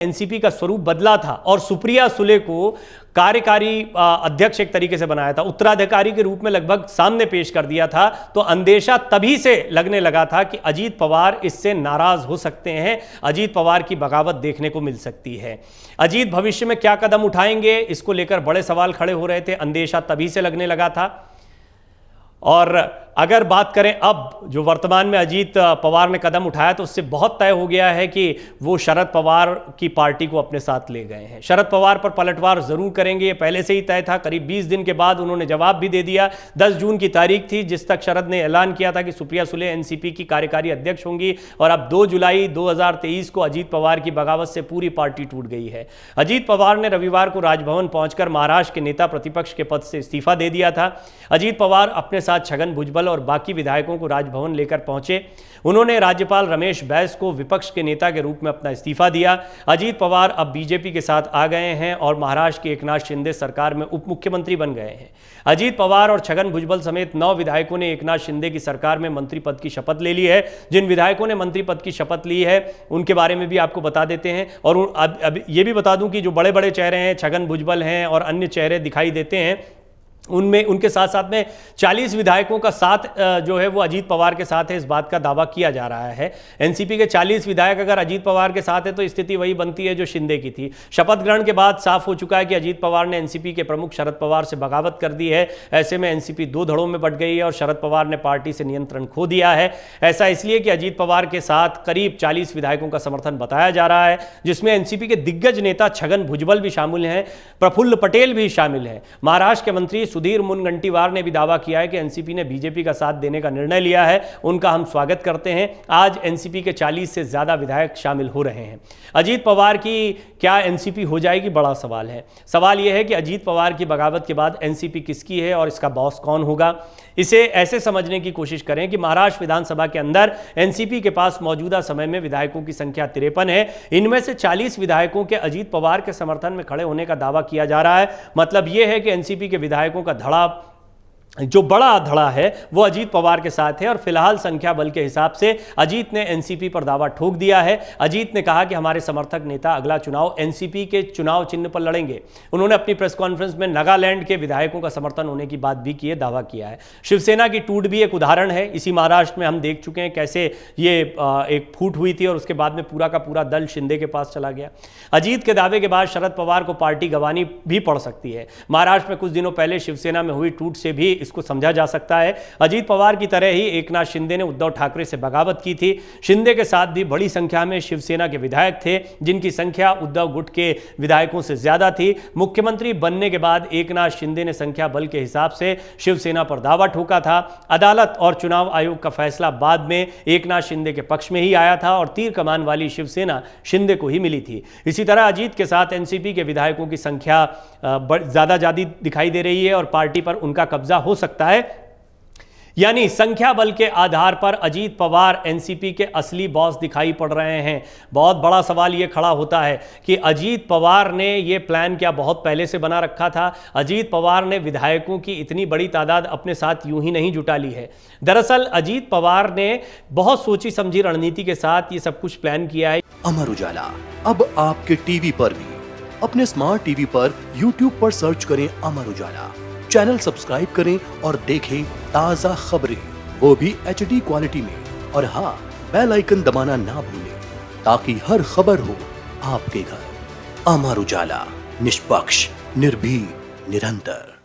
NCP का स्वरूप बदला था और सुप्रिया सुले को कार्यकारी अध्यक्ष एक तरीके से बनाया था, उत्तराधिकारी के रूप में लगभग सामने पेश कर दिया था, तो अंदेशा तभी से लगने लगा था कि अजीत पवार इससे नाराज हो सकते हैं, अजीत पवार की बगावत देखने को मिल सकती है। अजीत भविष्य में क्या कदम उठाएंगे, इसको लेकर बड़े सवाल खड़े हो रहे थे, अंदेशा तभी से लगने लगा था। और अगर बात करें अब जो वर्तमान में अजीत पवार ने कदम उठाया तो उससे बहुत तय हो गया है कि वो शरद पवार की पार्टी को अपने साथ ले गए हैं। शरद पवार पर पलटवार जरूर करेंगे, ये पहले से ही तय था। करीब 20 दिन के बाद उन्होंने जवाब भी दे दिया। 10 जून की तारीख थी जिस तक शरद ने ऐलान किया था कि सुप्रिया सुले एनसीपी की कार्यकारी अध्यक्ष होंगी, और अब 2 जुलाई 2023 को अजीत पवार की बगावत से पूरी पार्टी टूट गई है। अजीत पवार ने रविवार को राजभवन पहुंचकर महाराष्ट्र के नेता प्रतिपक्ष के पद से इस्तीफा दे दिया था। अजीत पवार अपने साथ छगन भुजबल और बाकी विधायकों को राजभवन लेकर पहुंचे। उन्होंने राज्यपाल रमेश बैस को विपक्ष के नेता के रूप में अपना इस्तीफा दिया। अजीत पवार अब बीजेपी के साथ आ गए हैं और महाराष्ट्र के एकनाथ शिंदे सरकार में उप मुख्यमंत्री बन गए हैं। अजीत पवार और छगन भुजबल समेत 9 विधायकों ने एकनाथ शिंदे की सरकार में मंत्री पद की शपथ ले ली है। जिन विधायकों ने मंत्री पद की शपथ ली है उनके बारे में भी आपको बता देते हैं। और अब ये भी बता दूं कि जो बड़े बड़े चेहरे हैं, छगन भुजबल हैं और अन्य चेहरे दिखाई देते हैं, उनमें उनके साथ साथ में 40 विधायकों का साथ जो है वो अजीत पवार के साथ है, इस बात का दावा किया जा रहा है। एनसीपी के 40 विधायक अगर अजीत पवार के साथ है तो स्थिति वही बनती है जो शिंदे की थी। शपथ ग्रहण के बाद साफ हो चुका है कि अजीत पवार ने एनसीपी के प्रमुख शरद पवार से बगावत कर दी है। ऐसे में एनसीपी 2 धड़ों में बंट गई है और शरद पवार ने पार्टी से नियंत्रण खो दिया है। ऐसा इसलिए कि अजीत पवार के साथ करीब 40 विधायकों का समर्थन बताया जा रहा है, जिसमें एनसीपी के दिग्गज नेता छगन भुजबल भी शामिल हैं, प्रफुल्ल पटेल भी शामिल हैं। महाराष्ट्र के मंत्री सुधीर मुनगंटीवार ने भी दावा किया है कि एनसीपी ने बीजेपी का साथ देने का निर्णय लिया है, उनका हम स्वागत करते हैं। आज एनसीपी के 40 से ज्यादा विधायक शामिल हो रहे हैं। अजीत पवार की क्या एनसीपी हो जाएगी, बड़ा सवाल है। सवाल यह है कि अजीत पवार की बगावत के बाद एनसीपी किसकी है और इसका बॉस कौन होगा। इसे ऐसे समझने की कोशिश करें कि महाराष्ट्र विधानसभा के अंदर एनसीपी के पास मौजूदा समय में विधायकों की संख्या 53 है। इनमें से 40 विधायकों के अजीत पवार के समर्थन में खड़े होने का दावा किया जा रहा है। मतलब यह है कि एनसीपी के विधायकों का धड़ा, जो बड़ा धड़ा है, वो अजीत पवार के साथ है। और फिलहाल संख्या बल के हिसाब से अजीत ने एनसीपी पर दावा ठोक दिया है। अजीत ने कहा कि हमारे समर्थक नेता अगला चुनाव एनसीपी के चुनाव चिन्ह पर लड़ेंगे। उन्होंने अपनी प्रेस कॉन्फ्रेंस में नागालैंड के विधायकों का समर्थन होने की बात भी की है, दावा किया है। शिवसेना की टूट भी एक उदाहरण है। इसी महाराष्ट्र में हम देख चुके हैं कैसे ये एक फूट हुई थी और उसके बाद में पूरा का पूरा दल शिंदे के पास चला गया। अजीत के दावे के बाद शरद पवार को पार्टी गंवानी भी पड़ सकती है। महाराष्ट्र में कुछ दिनों पहले शिवसेना में हुई टूट से भी इसको समझा जा सकता है। अजीत पवार की तरह ही एकनाथ शिंदे ने उद्धव ठाकरे से बगावत की थी। शिंदे के साथ भी बड़ी संख्या में शिवसेना के विधायक थे, जिनकी संख्या उद्धव गुट के विधायकों से ज्यादा थी। मुख्यमंत्री बनने के बाद एकनाथ शिंदे ने संख्या बल के हिसाब से शिवसेना पर दावा ठोका था। अदालत और चुनाव आयोग का फैसला बाद में एकनाथ शिंदे के पक्ष में ही आया था और तीर कमान वाली शिवसेना शिंदे को ही मिली थी। इसी तरह अजीत के साथ एनसीपी के विधायकों की संख्या ज्यादा दिखाई दे रही है और पार्टी पर उनका कब्जा हो सकता है। यानी संख्या बल के आधार पर अजीत पवार एनसीपी के असली बॉस दिखाई पड़ रहे हैं। बहुत बड़ा सवाल यह खड़ा होता है कि अजीत पवार ने यह प्लान क्या बहुत पहले से बना रखा था। अजीत पवार ने विधायकों की इतनी बड़ी तादाद अपने साथ यूं ही नहीं जुटा ली है। दरअसल अजीत पवार ने बहुत सोची समझी रणनीति के साथ ये सब कुछ प्लान किया है। अमर उजाला अब आपके टीवी पर भी। अपने स्मार्ट टीवी पर यूट्यूब पर सर्च करें अमर उजाला, चैनल सब्सक्राइब करें और देखें ताजा खबरें, वो भी HD क्वालिटी में। और हाँ, बेल आइकन दबाना ना भूलें ताकि हर खबर हो आपके घर। अमर उजाला, निष्पक्ष, निर्भीक, निरंतर।